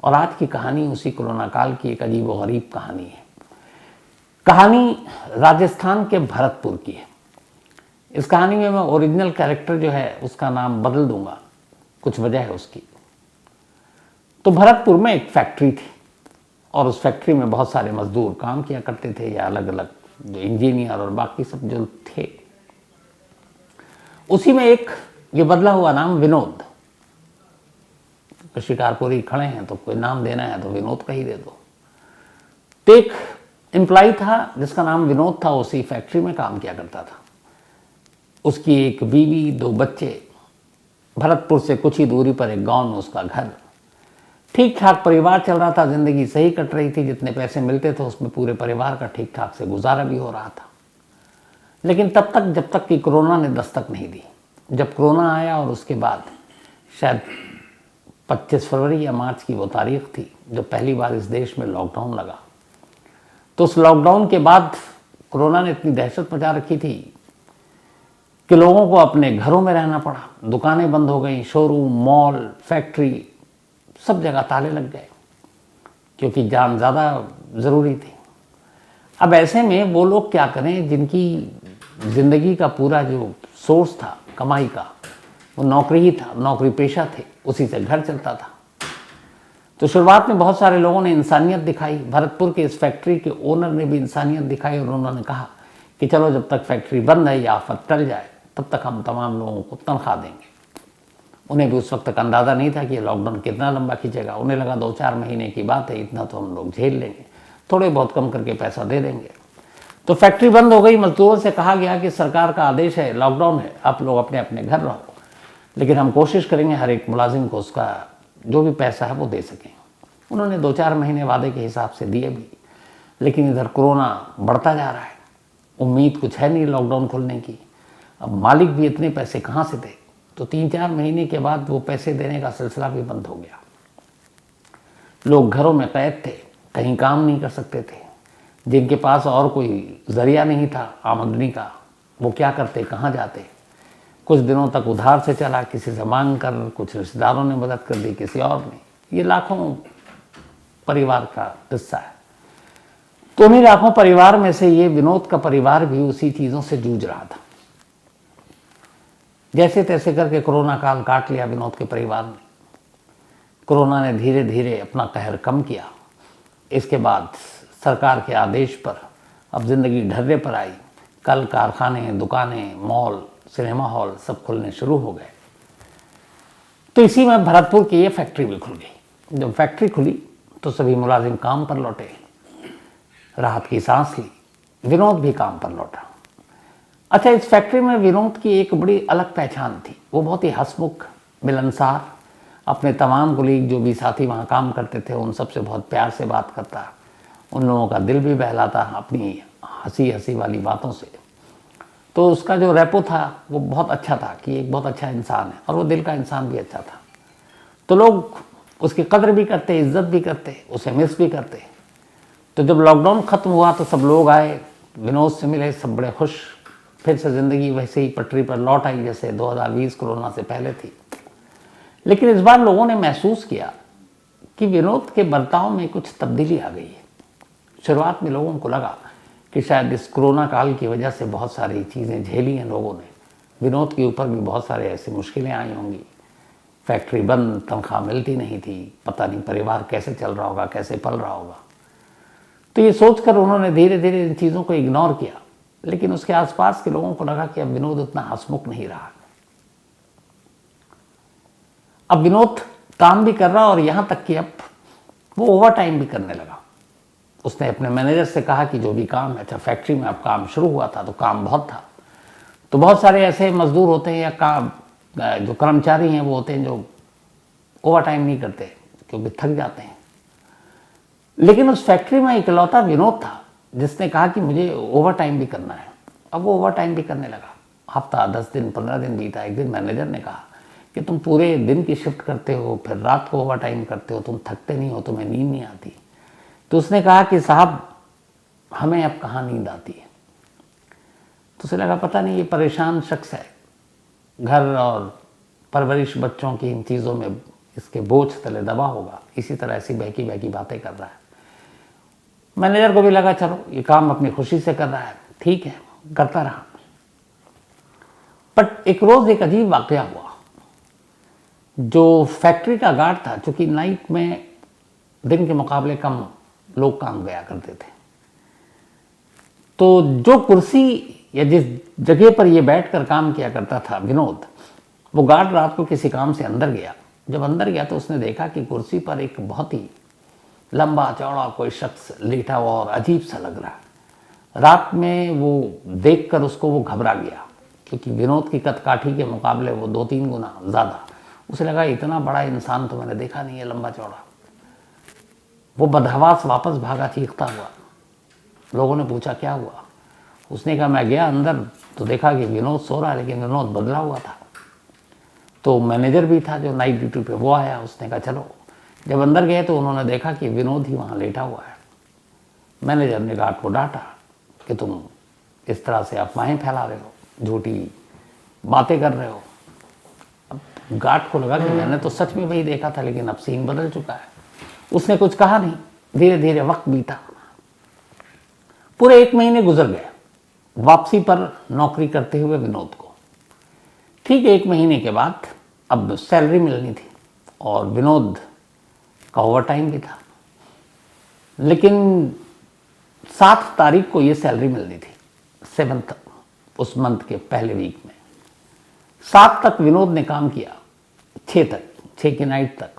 और आज की कहानी उसी कोरोना काल की एक अजीब व गरीब कहानी है। कहानी राजस्थान के भरतपुर की है। इस कहानी में मैं ओरिजिनल कैरेक्टर जो है उसका नाम बदल दूंगा, कुछ वजह है उसकी। तो भरतपुर में एक फैक्ट्री थी और उस फैक्ट्री में बहुत सारे मजदूर काम किया करते थे, या अलग अलग जो इंजीनियर और बाकी सब जो थे। उसी में एक ये बदला हुआ नाम विनोद, शिकारपुरी खड़े हैं तो कोई नाम देना है तो विनोद का ही दे दो। तो एक एम्प्लॉय था जिसका नाम विनोद था, उसी फैक्ट्री में काम किया करता था। उसकी एक बीवी, 2 बच्चे। भरतपुर से कुछ ही दूरी पर एक गांव में उसका घर। ठीक ठाक परिवार चल रहा था, जिंदगी सही कट रही थी, जितने पैसे मिलते थे उसमें पूरे परिवार का ठीक ठाक से गुजारा भी हो रहा था। लेकिन तब तक जब तक कि कोरोना ने दस्तक नहीं दी। जब कोरोना आया और उसके बाद शायद 25 फरवरी या मार्च की वो तारीख थी जब पहली बार इस देश में लॉकडाउन लगा। तो उस लॉकडाउन के बाद कोरोना ने इतनी दहशत मचा रखी थी कि लोगों को अपने घरों में रहना पड़ा। दुकानें बंद हो गई, शोरूम, मॉल, फैक्ट्री, सब जगह ताले लग गए क्योंकि जान ज़्यादा ज़रूरी थी। अब ऐसे में वो लोग क्या करें जिनकी ज़िंदगी का पूरा जो सोर्स था कमाई का वो नौकरी ही था, नौकरी पेशा थे, उसी से घर चलता था। तो शुरुआत में बहुत सारे लोगों ने इंसानियत दिखाई। भरतपुर के इस फैक्ट्री के ओनर ने भी इंसानियत दिखाई और उन्होंने कहा कि चलो जब तक फैक्ट्री बंद है या आफत टल जाए तब तक हम तमाम लोगों को तनख्वाह देंगे। उन्हें भी उस वक्त तक अंदाज़ा नहीं था कि लॉकडाउन कितना लंबा खींचेगा। उन्हें लगा 2-4 महीने की बात है, इतना तो हम लोग झेल लेंगे, थोड़े बहुत कम करके पैसा दे देंगे। तो फैक्ट्री बंद हो गई। मजदूरों से कहा गया कि सरकार का आदेश है, लॉकडाउन है, आप लोग अपने अपने घर रहो, लेकिन हम कोशिश करेंगे हर एक मुलाजिम को उसका जो भी पैसा है वो दे सकें। उन्होंने 2-4 महीने वादे के हिसाब से दिए भी, लेकिन इधर कोरोना बढ़ता जा रहा है, उम्मीद कुछ है नहीं लॉकडाउन खुलने की। अब मालिक भी इतने पैसे कहाँ से दे। तो 3-4 महीने के बाद वो पैसे देने का सिलसिला भी बंद हो गया। लोग घरों में कैद थे, कहीं काम नहीं कर सकते थे। जिनके पास और कोई जरिया नहीं था आमदनी का, वो क्या करते, कहाँ जाते। कुछ दिनों तक उधार से चला, किसी से मांग कर, कुछ रिश्तेदारों ने मदद कर दी, किसी और ने। ये लाखों परिवार का किस्सा है। तो उन्हीं लाखों परिवार में से ये विनोद का परिवार भी उसी चीज़ों से जूझ रहा था। जैसे तैसे करके कोरोना काल काट लिया विनोद के परिवार ने। कोरोना ने धीरे धीरे अपना कहर कम किया। इसके बाद सरकार के आदेश पर अब ज़िंदगी ढर्रे पर आई। कल कारखाने, दुकानें, मॉल, सिनेमा हॉल सब खुलने शुरू हो गए। तो इसी में भरतपुर की ये फैक्ट्री भी खुल गई। जब फैक्ट्री खुली तो सभी मुलाजिम काम पर लौटे, राहत की सांस ली। विनोद भी काम पर लौटा। अच्छा, इस फैक्ट्री में विनोद की एक बड़ी अलग पहचान थी। वो बहुत ही हंसमुख, मिलनसार, अपने तमाम कुलीग जो भी साथी वहाँ काम करते थे उन सबसे बहुत प्यार से बात करता, उन लोगों का दिल भी बहलाता अपनी हंसी हंसी वाली बातों से। तो उसका जो रेपो था वो बहुत अच्छा था कि एक बहुत अच्छा इंसान है और वो दिल का इंसान भी अच्छा था। तो लोग उसकी कदर भी करते, इज्जत भी करते, उसे मिस भी करते। तो जब लॉकडाउन ख़त्म हुआ तो सब लोग आए, विनोद से मिले, सब बड़े खुश। फिर से ज़िंदगी वैसे ही पटरी पर लौट आई जैसे 2020 कोरोना से पहले थी। लेकिन इस बार लोगों ने महसूस किया कि विनोद के बर्ताव में कुछ तब्दीली आ गई है। शुरुआत में लोगों को लगा कि शायद इस कोरोना काल की वजह से बहुत सारी चीज़ें झेली हैं लोगों ने। विनोद के ऊपर भी बहुत सारे ऐसी मुश्किलें आई होंगी। फैक्ट्री बंद, तनख्वाह मिलती नहीं थी, पता नहीं परिवार कैसे चल रहा होगा, कैसे पल रहा होगा। तो ये सोचकर उन्होंने धीरे धीरे इन चीज़ों को इग्नोर किया। लेकिन उसके आसपास के लोगों को लगा कि अब विनोद उतना हंसमुख नहीं रहा। अब विनोद काम भी कर रहा और यहाँ तक कि अब वो ओवर टाइम भी करने लगा। उसने अपने मैनेजर से कहा कि जो भी काम है, अच्छा फैक्ट्री में अब काम शुरू हुआ था तो काम बहुत था। तो बहुत सारे ऐसे मजदूर होते हैं या काम जो कर्मचारी हैं वो होते हैं जो ओवर टाइम नहीं करते क्योंकि थक जाते हैं। लेकिन उस फैक्ट्री में इकलौता विनोद था जिसने कहा कि मुझे ओवर टाइम भी करना है। अब वो ओवर टाइम भी करने लगा। हफ्ता, 10 दिन, 15 दिन बीता। एक दिन मैनेजर ने कहा कि तुम पूरे दिन की शिफ्ट करते हो, फिर रात को ओवर टाइम करते हो, तुम थकते नहीं हो, तुम्हें नींद नहीं आती। तो उसने कहा कि साहब हमें अब कहाँ नींद आती है। तो उसे लगा पता नहीं ये परेशान शख्स है, घर और परवरिश बच्चों की इन चीज़ों में इसके बोझ तले दबा होगा, इसी तरह ऐसी बहकी बहकी बातें कर रहा है। मैनेजर को भी लगा चलो ये काम अपनी खुशी से कर रहा है, ठीक है, करता रहा। बट एक रोज एक अजीब वाकया हुआ। जो फैक्ट्री का गार्ड था, चूंकि नाइट में दिन के मुकाबले कम लोग काम गया करते थे, तो जो कुर्सी या जिस जगह पर ये बैठकर काम किया करता था विनोद, वो गार्ड रात को किसी काम से अंदर गया। जब अंदर गया तो उसने देखा कि कुर्सी पर एक बहुत ही लंबा चौड़ा कोई शख्स लेटा हुआ और अजीब सा लग रहा है। रात में वो देखकर उसको वो घबरा गया, क्योंकि विनोद की कदकाठी के मुकाबले वो 2-3 गुना ज़्यादा। उसे लगा इतना बड़ा इंसान तो मैंने देखा नहीं है, लंबा चौड़ा। वो बदहवास वापस भागा चीखता हुआ। लोगों ने पूछा क्या हुआ? उसने कहा मैं गया अंदर तो देखा कि विनोद सो रहा है, लेकिन विनोद बदला हुआ था। तो मैनेजर भी था जो नाइट ड्यूटी पे, वो आया। उसने कहा चलो। जब अंदर गए तो उन्होंने देखा कि विनोद ही वहाँ लेटा हुआ है। मैनेजर ने गार्ड को डांटा कि तुम इस तरह से अफवाहें फैला रहे हो, झूठी बातें कर रहे हो। अब गार्ड को लगा कि मैंने तो सच में वही देखा था, लेकिन अब सीन बदल चुका है। उसने कुछ कहा नहीं। धीरे धीरे वक्त बीता। पूरे 1 महीने गुजर गए वापसी पर नौकरी करते हुए विनोद को। ठीक 1 महीने के बाद अब सैलरी मिलनी थी और विनोद का ओवर टाइम भी था, लेकिन 7 तारीख को ये सैलरी मिलनी थी, 7th उस मंथ के पहले वीक में। 7 तक विनोद ने काम किया, 6 की नाइट तक,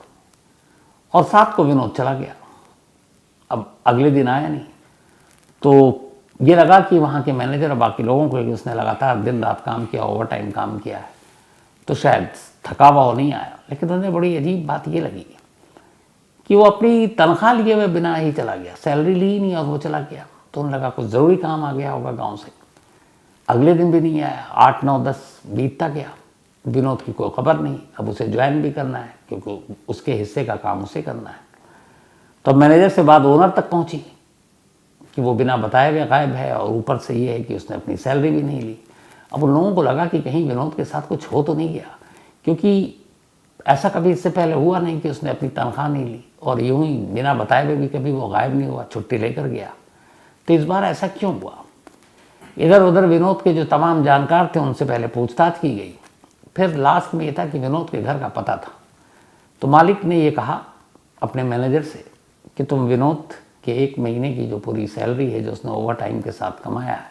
और 7 को विनोद चला गया। अब अगले दिन आया नहीं, तो ये लगा कि वहाँ के मैनेजर और बाकी लोगों को, उसने लगातार दिन रात काम किया, ओवर टाइम काम किया है, तो शायद थका हुआ नहीं आया। लेकिन उन्हें बड़ी अजीब बात ये लगी कि वो अपनी तनख्वाह लिए हुए बिना ही चला गया, सैलरी ली नहीं और वो चला गया। तो उन्हें लगा कुछ ज़रूरी काम आ गया होगा गांव से। अगले दिन भी नहीं आया। 8, 9, 10 बीतता गया, विनोद की कोई खबर नहीं। अब उसे ज्वाइन भी करना है, क्योंकि उसके हिस्से का काम उसे करना है। तो मैनेजर से बात ओनर तक पहुंची कि वो बिना बताए हुए गायब है, और ऊपर से ये है कि उसने अपनी सैलरी भी नहीं ली। अब उन लोगों को लगा कि कहीं विनोद के साथ कुछ हो तो नहीं गया, क्योंकि ऐसा कभी इससे पहले हुआ नहीं कि उसने अपनी तनख्वाह नहीं ली, और यूं ही बिना बताए हुए भी कभी वो गायब नहीं हुआ, छुट्टी लेकर गया। तो इस बार ऐसा क्यों हुआ? इधर उधर विनोद के जो तमाम जानकार थे उनसे पहले पूछताछ की गई। फिर लास्ट में ये था कि विनोद के घर का पता था। तो मालिक ने ये कहा अपने मैनेजर से कि तुम विनोद के 1 महीने की जो पूरी सैलरी है, जो उसने ओवर टाइम के साथ कमाया है,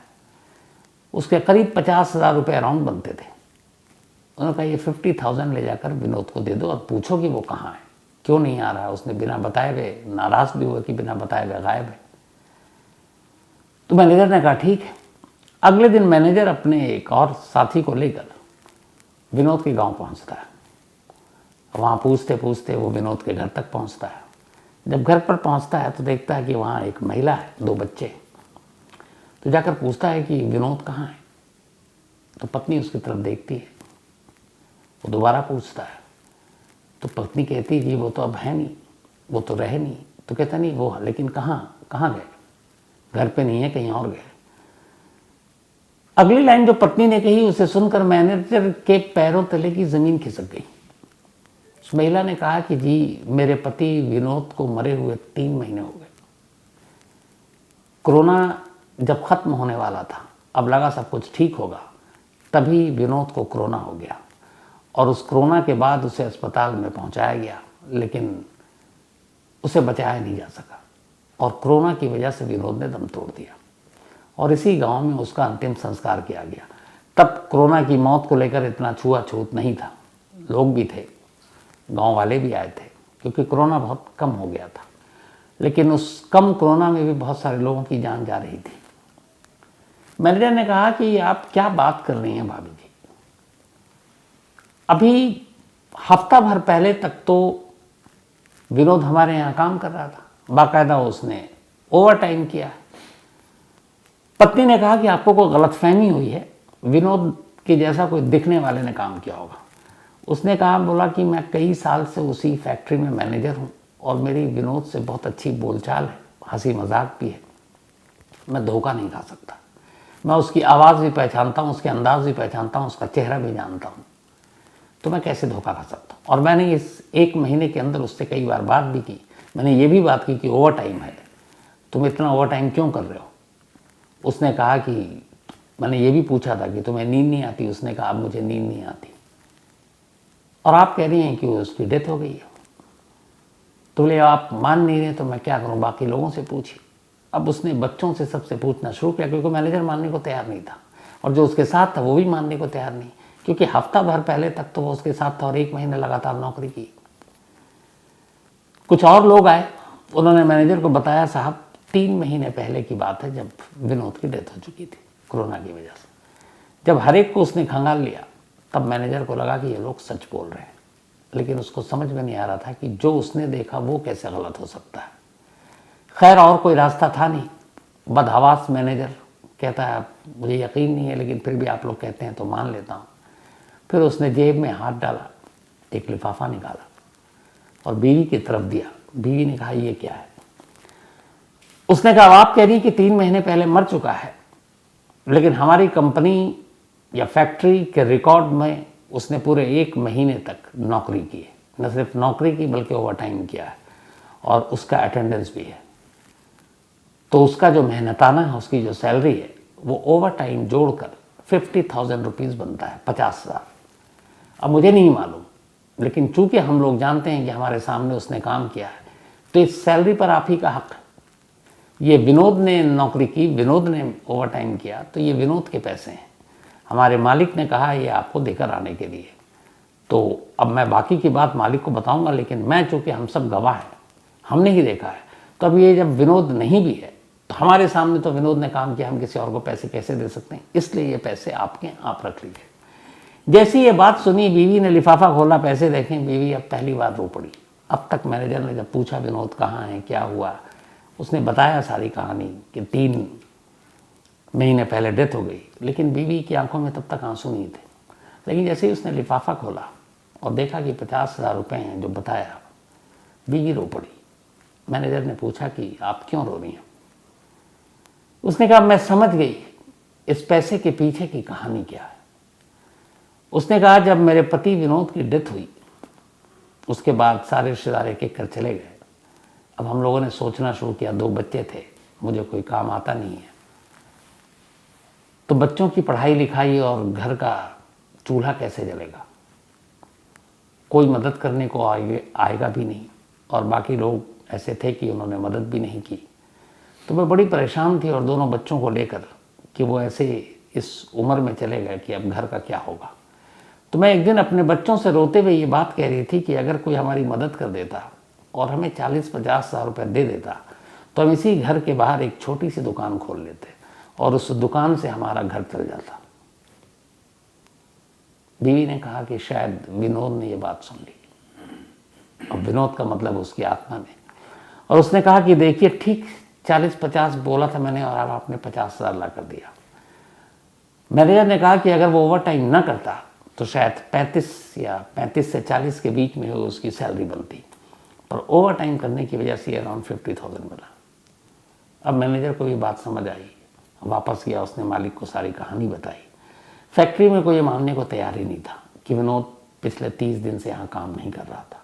उसके करीब 50,000 रुपये अराउंड बनते थे। उन्होंने कहा ये 50,000 ले जाकर विनोद को दे दो और पूछो कि वो कहाँ है, क्यों नहीं आ रहा है। उसने बिना बताए हुए, नाराज़ भी हुआ कि बिना बताए हुए गायब है। तो मैनेजर ने कहा ठीक है। अगले दिन मैनेजर अपने एक और साथी को लेकर विनोद के गांव पहुंचता है। वहाँ पूछते पूछते वो विनोद के घर तक पहुंचता है। जब घर पर पहुंचता है तो देखता है कि वहाँ एक महिला है, 2 बच्चे। तो जाकर पूछता है कि विनोद कहाँ है। तो पत्नी उसकी तरफ देखती है। वो दोबारा पूछता है तो पत्नी कहती है कि वो तो अब है नहीं, वो तो रहे नहीं। तो कहता नहीं वो, लेकिन कहाँ गए? घर पे नहीं है, कहीं और गए। अगली लाइन जो पत्नी ने कही उसे सुनकर मैनेजर के पैरों तले की जमीन खिसक गई। उस महिला ने कहा कि जी मेरे पति विनोद को मरे हुए 3 महीने हो गए। कोरोना जब खत्म होने वाला था, अब लगा सब कुछ ठीक होगा, तभी विनोद को कोरोना हो गया, और उस कोरोना के बाद उसे अस्पताल में पहुंचाया गया, लेकिन उसे बचाया नहीं जा सका, और कोरोना की वजह से विनोद ने दम तोड़ दिया, और इसी गांव में उसका अंतिम संस्कार किया गया। तब कोरोना की मौत को लेकर इतना छुआछूत नहीं था, लोग भी थे, गांव वाले भी आए थे, क्योंकि कोरोना बहुत कम हो गया था। लेकिन उस कम कोरोना में भी बहुत सारे लोगों की जान जा रही थी। मैनेजर ने कहा कि आप क्या बात कर रही हैं भाभी जी, अभी हफ्ता भर पहले तक तो विनोद हमारे यहाँ काम कर रहा था, बाकायदा उसने ओवर टाइम किया। पत्नी ने कहा कि आपको कोई गलतफहमी हुई है, विनोद के जैसा कोई दिखने वाले ने काम किया होगा। उसने कहा, बोला कि मैं कई साल से उसी फैक्ट्री में मैनेजर हूँ, और मेरी विनोद से बहुत अच्छी बोलचाल है, हंसी मजाक भी है, मैं धोखा नहीं खा सकता। मैं उसकी आवाज़ भी पहचानता हूँ, उसके अंदाज भी पहचानता हूँ, उसका चेहरा भी जानता हूँ। तो मैं कैसे धोखा खा सकता हूँ। और मैंने इस 1 महीने के अंदर उससे कई बार बात भी की। मैंने ये भी बात की कि ओवर टाइम है, तुम इतना ओवर टाइम क्यों कर रहे हो। उसने कहा कि मैंने ये भी पूछा था कि तुम्हें नींद नहीं आती। उसने कहा अब मुझे नींद नहीं आती। और आप कह रही हैं कि उसकी डेथ हो गई है। तो बोले आप मान नहीं रहे तो मैं क्या करूं, बाकी लोगों से पूछिए। अब उसने बच्चों से सबसे पूछना शुरू किया, क्योंकि मैनेजर मानने को तैयार नहीं था और जो उसके साथ था वो भी मानने को तैयार नहीं, क्योंकि हफ्ता भर पहले तक तो वो उसके साथ था और 1 महीने लगातार नौकरी की। कुछ और लोग आए, उन्होंने मैनेजर को बताया साहब 3 महीने पहले की बात है जब विनोद की डेथ हो चुकी थी कोरोना की वजह से। जब हर एक को उसने खंगाल लिया तब मैनेजर को लगा कि ये लोग सच बोल रहे हैं, लेकिन उसको समझ में नहीं आ रहा था कि जो उसने देखा वो कैसे गलत हो सकता है। खैर और कोई रास्ता था नहीं। बदहवास मैनेजर कहता है मुझे यकीन नहीं है, लेकिन फिर भी आप लोग कहते हैं तो मान लेता हूँ। फिर उसने जेब में हाथ डाला, एक लिफाफा निकाला और बीवी की तरफ दिया। बीवी ने कहा ये क्या है। उसने कहा आप कह रही कि 3 महीने पहले मर चुका है, लेकिन हमारी कंपनी या फैक्ट्री के रिकॉर्ड में उसने पूरे 1 महीने तक नौकरी की है। न सिर्फ नौकरी की बल्कि ओवर टाइम किया है और उसका अटेंडेंस भी है। तो उसका जो मेहनताना है, उसकी जो सैलरी है वो ओवर टाइम जोड़कर 50,000 रुपीज़ बनता है, 50,000। अब मुझे नहीं मालूम, लेकिन चूंकि हम लोग जानते हैं कि हमारे सामने उसने काम किया है तो इस सैलरी पर आप ही का हक है। ये विनोद ने नौकरी की, विनोद ने ओवर टाइम किया, तो ये विनोद के पैसे हैं। हमारे मालिक ने कहा ये आपको देकर आने के लिए। तो अब मैं बाकी की बात मालिक को बताऊंगा, लेकिन मैं चूंकि हम सब गवाह हैं, हमने ही देखा है, तो अब ये जब विनोद नहीं भी है तो हमारे सामने तो विनोद ने काम किया, हम किसी और को पैसे कैसे दे सकते हैं। इसलिए ये पैसे आपके, आप रख लीजिए। जैसी ये बात सुनी, बीवी ने लिफाफा खोला, पैसे देखें, बीवी अब पहली बार रो पड़ी। अब तक मैनेजर ने जब पूछा विनोद कहाँ है, क्या हुआ, उसने बताया सारी कहानी कि 3 महीने पहले डेथ हो गई, लेकिन बीवी की आंखों में तब तक आंसू नहीं थे। लेकिन जैसे ही उसने लिफाफा खोला और देखा कि 50,000 रुपये हैं जो बताया, बीवी रो पड़ी। मैनेजर ने पूछा कि आप क्यों रो रही हैं। उसने कहा मैं समझ गई इस पैसे के पीछे की कहानी क्या है। उसने कहा जब मेरे पति विनोद की डेथ हुई उसके बाद सारे रिश्तेदार एक एक कर चले गए। अब हम लोगों ने सोचना शुरू किया, 2 बच्चे थे, मुझे कोई काम आता नहीं है, तो बच्चों की पढ़ाई लिखाई और घर का चूल्हा कैसे जलेगा, कोई मदद करने को आएगा भी नहीं। और बाकी लोग ऐसे थे कि उन्होंने मदद भी नहीं की। तो मैं बड़ी परेशान थी और दोनों बच्चों को लेकर कि वो ऐसे इस उम्र में चले गए कि अब घर का क्या होगा। तो मैं एक दिन अपने बच्चों से रोते हुए ये बात कह रही थी कि अगर कोई हमारी मदद कर देता और हमें 40-50,000 रुपये दे देता तो हम इसी घर के बाहर एक छोटी सी दुकान खोल लेते और उस दुकान से हमारा घर चल जाता। बीवी ने कहा कि शायद विनोद ने ये बात सुन ली। अब विनोद का मतलब उसकी आत्मा ने। और उसने कहा कि देखिए ठीक 40-50 बोला था मैंने और अब आपने 50,000 ला कर दिया। मैनेजर ने कहा कि अगर वो ओवर टाइम ना करता तो शायद 35 से 40 के बीच में उसकी सैलरी बनती, पर ओवर टाइम करने की वजह से अराउंड 50,000 बना। अब मैनेजर को ये बात समझ आई, वापस गया, उसने मालिक को सारी कहानी बताई। फैक्ट्री में कोई ये मानने को तैयार ही नहीं था कि विनोद पिछले 30 दिन से यहाँ काम नहीं कर रहा था।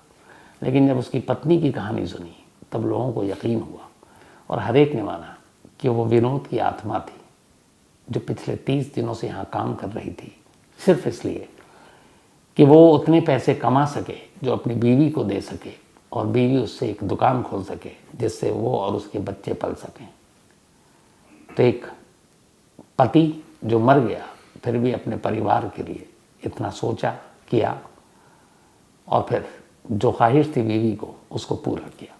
लेकिन जब उसकी पत्नी की कहानी सुनी तब लोगों को यकीन हुआ और हर एक ने माना कि वो विनोद की आत्मा थी जो पिछले 30 दिनों से यहाँ काम कर रही थी, सिर्फ इसलिए कि वो उतने पैसे कमा सके जो अपनी बीवी को दे सके और बीवी उससे एक दुकान खोल सके जिससे वो और उसके बच्चे पल सकें। तो एक पति जो मर गया फिर भी अपने परिवार के लिए इतना सोचा, किया और फिर जो ख्वाहिश थी बीवी को उसको पूरा किया।